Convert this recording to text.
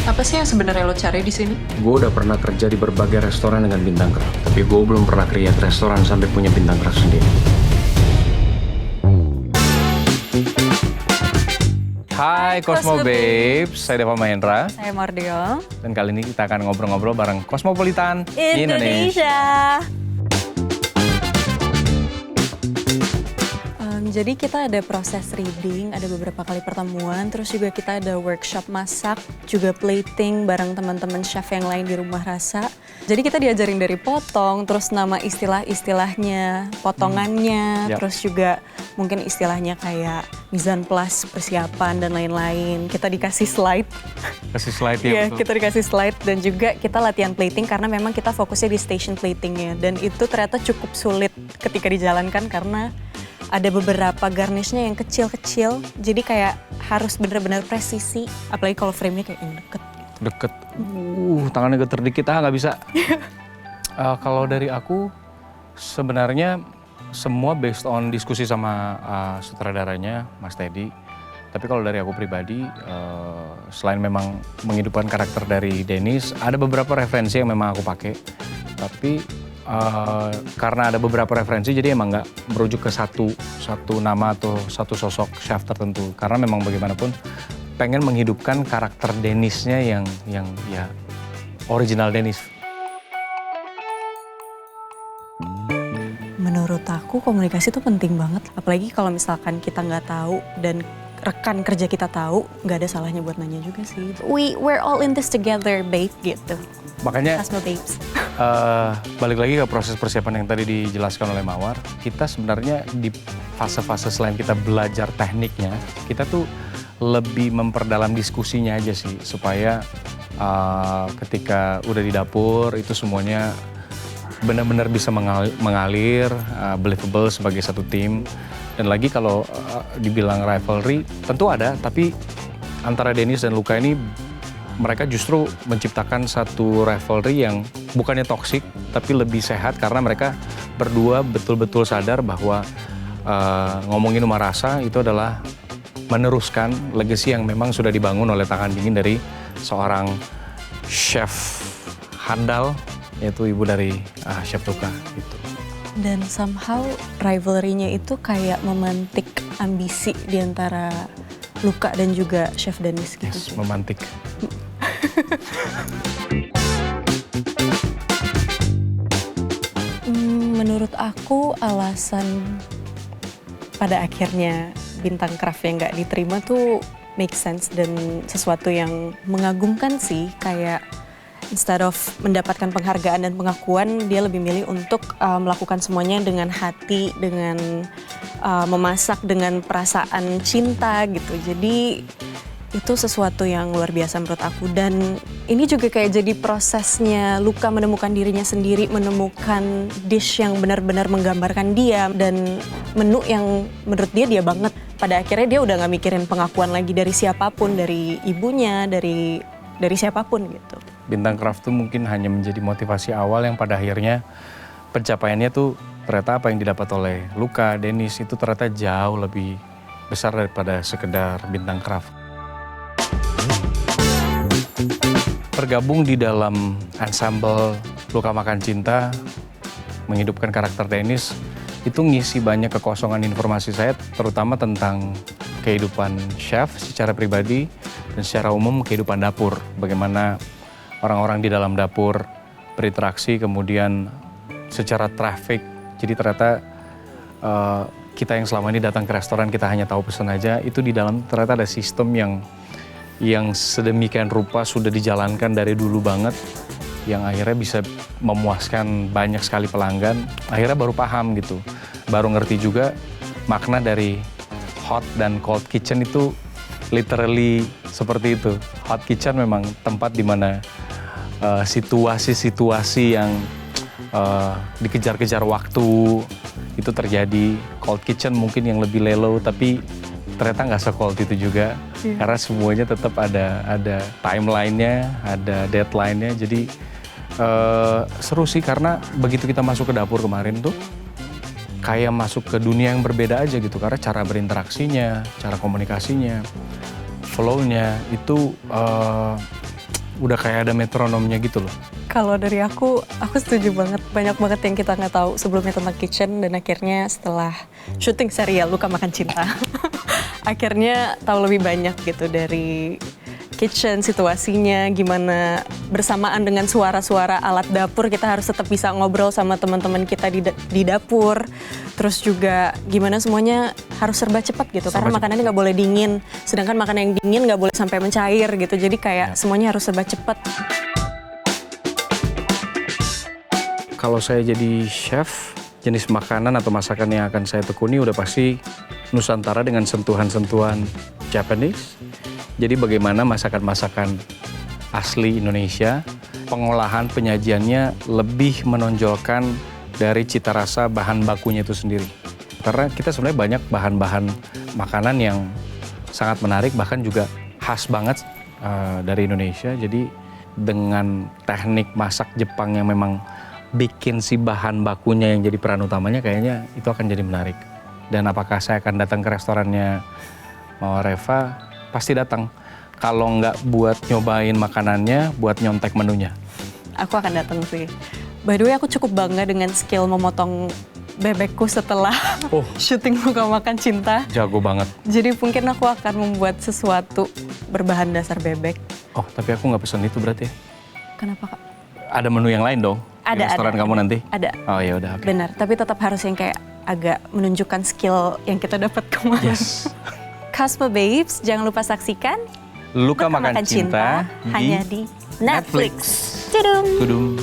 Apa sih yang sebenarnya lo cari di sini? Gue udah pernah kerja di berbagai restoran dengan bintang kerak, tapi gue belum pernah create restoran sampai punya bintang kerak sendiri. Hai Cosmo Babes, saya Deva Mahendra. Saya Mardio. Dan kali ini kita akan ngobrol-ngobrol bareng Cosmopolitan Indonesia. Jadi kita ada proses reading, ada beberapa kali pertemuan, terus juga kita ada workshop masak, juga plating bareng teman-teman chef yang lain di Rumah Rasa. Jadi kita diajarin dari potong, terus nama istilah-istilahnya, potongannya, terus juga mungkin istilahnya kayak mise en place, persiapan dan lain-lain. Kita dikasih slide. Kasih slide ya. Iya, betul. kita dikasih slide dan juga kita latihan plating karena memang kita fokusnya di station platingnya. Dan itu ternyata cukup sulit ketika dijalankan karena ada beberapa garnishnya yang kecil-kecil. Jadi kayak harus benar-benar presisi. Apalagi kalau frame-nya kayak yang deket. Deket, tangannya geter dikit, nggak bisa. Kalau dari aku sebenarnya semua based on diskusi sama sutradaranya, Mas Teddy. Tapi kalau dari aku pribadi, selain memang menghidupkan karakter dari Dennis, ada beberapa referensi yang memang aku pakai. Tapi karena ada beberapa referensi, jadi emang nggak merujuk ke satu nama atau satu sosok chef tertentu. Karena memang bagaimanapun pengen menghidupkan karakter Dennisnya yang ya original Dennis. Menurut aku komunikasi itu penting banget. Apalagi kalau misalkan kita nggak tahu dan rekan kerja kita tahu, nggak ada salahnya buat nanya juga sih. We're all in this together, babe, gitu. Makanya Cosmo Babes. balik lagi ke proses persiapan yang tadi dijelaskan oleh Mawar, kita sebenarnya di fase-fase selain kita belajar tekniknya, kita tuh lebih memperdalam diskusinya aja sih, supaya ketika udah di dapur itu semuanya benar-benar bisa mengalir, believable sebagai satu tim. Dan lagi kalau dibilang rivalry, tentu ada, tapi antara Dennis dan Luka ini mereka justru menciptakan satu rivalry yang bukannya toksik, tapi lebih sehat karena mereka berdua betul-betul sadar bahwa ngomongin Rumah Rasa itu adalah meneruskan legacy yang memang sudah dibangun oleh tangan dingin dari seorang chef handal, yaitu ibu dari Chef Luka gitu. Dan somehow rivalry-nya itu kayak memantik ambisi di antara Luka dan juga Chef Dennis gitu. Yes, memantik. Menurut aku alasan pada akhirnya bintang craft yang nggak diterima tuh make sense dan sesuatu yang mengagumkan sih. Kayak instead of mendapatkan penghargaan dan pengakuan, dia lebih milih untuk melakukan semuanya dengan hati, dengan memasak dengan perasaan cinta gitu. Jadi itu sesuatu yang luar biasa menurut aku. Dan ini juga kayak jadi prosesnya Luka menemukan dirinya sendiri, menemukan dish yang benar-benar menggambarkan dia dan menu yang menurut dia banget. Pada akhirnya dia udah gak mikirin pengakuan lagi dari siapapun, dari ibunya, dari siapapun gitu. Bintang Craft tuh mungkin hanya menjadi motivasi awal yang pada akhirnya pencapaiannya tuh ternyata apa yang didapat oleh Luka, Dennis itu ternyata jauh lebih besar daripada sekedar Bintang Craft. Bergabung di dalam ensemble Luka Makan Cinta, menghidupkan karakter Dennis, itu ngisi banyak kekosongan informasi saya, terutama tentang kehidupan chef secara pribadi dan secara umum kehidupan dapur. Bagaimana orang-orang di dalam dapur berinteraksi, kemudian secara traffic. Jadi ternyata kita yang selama ini datang ke restoran kita hanya tahu pesan aja, itu di dalam ternyata ada sistem yang sedemikian rupa sudah dijalankan dari dulu banget, yang akhirnya bisa memuaskan banyak sekali pelanggan. Akhirnya baru paham gitu, baru ngerti juga makna dari hot dan cold kitchen itu literally seperti itu. Hot kitchen memang tempat di mana situasi-situasi yang dikejar-kejar waktu itu terjadi. Cold kitchen mungkin yang lebih lelo, tapi ternyata nggak se-cold itu juga. Karena semuanya tetap ada timeline-nya, ada deadline-nya. Jadi seru sih karena begitu kita masuk ke dapur kemarin tuh kayak masuk ke dunia yang berbeda aja gitu. Karena cara berinteraksinya, cara komunikasinya, flow-nya itu udah kayak ada metronomnya gitu loh. Kalau dari aku setuju banget. Banyak banget yang kita nggak tahu sebelumnya tentang kitchen, dan akhirnya setelah syuting serial Luka Makan Cinta, akhirnya tahu lebih banyak gitu dari kitchen, situasinya, gimana bersamaan dengan suara-suara alat dapur, kita harus tetap bisa ngobrol sama teman-teman kita di dapur. Terus juga gimana semuanya harus serba cepat gitu, karena makanannya nggak boleh dingin. Sedangkan makanan yang dingin nggak boleh sampai mencair gitu, jadi kayak semuanya harus serba cepat. Kalau saya jadi chef, jenis makanan atau masakan yang akan saya tekuni udah pasti Nusantara dengan sentuhan-sentuhan Japanese. Jadi bagaimana masakan-masakan asli Indonesia, pengolahan penyajiannya lebih menonjolkan dari cita rasa bahan bakunya itu sendiri. Karena kita sebenarnya banyak bahan-bahan makanan yang sangat menarik, bahkan juga khas banget dari Indonesia. Jadi dengan teknik masak Jepang yang memang bikin si bahan bakunya yang jadi peran utamanya, kayaknya itu akan jadi menarik. Dan apakah saya akan datang ke restorannya Mawar Reva? Pasti datang. Kalau nggak buat nyobain makanannya, buat nyontek menunya. Aku akan datang sih. By the way, aku cukup bangga dengan skill memotong bebekku setelah syuting Luka Makan Cinta. Jago banget. Jadi mungkin aku akan membuat sesuatu berbahan dasar bebek. Oh, tapi aku nggak pesen itu berarti. Kenapa, Kak? Ada menu yang lain dong? Di restoran kamu nanti? Ada. Oh ya udah. Okay. Benar, tapi tetap harus yang kayak agak menunjukkan skill yang kita dapat kemarin. Yes. Cosmo Babes, jangan lupa saksikan Luka Makan Cinta hanya di Netflix. Tudung.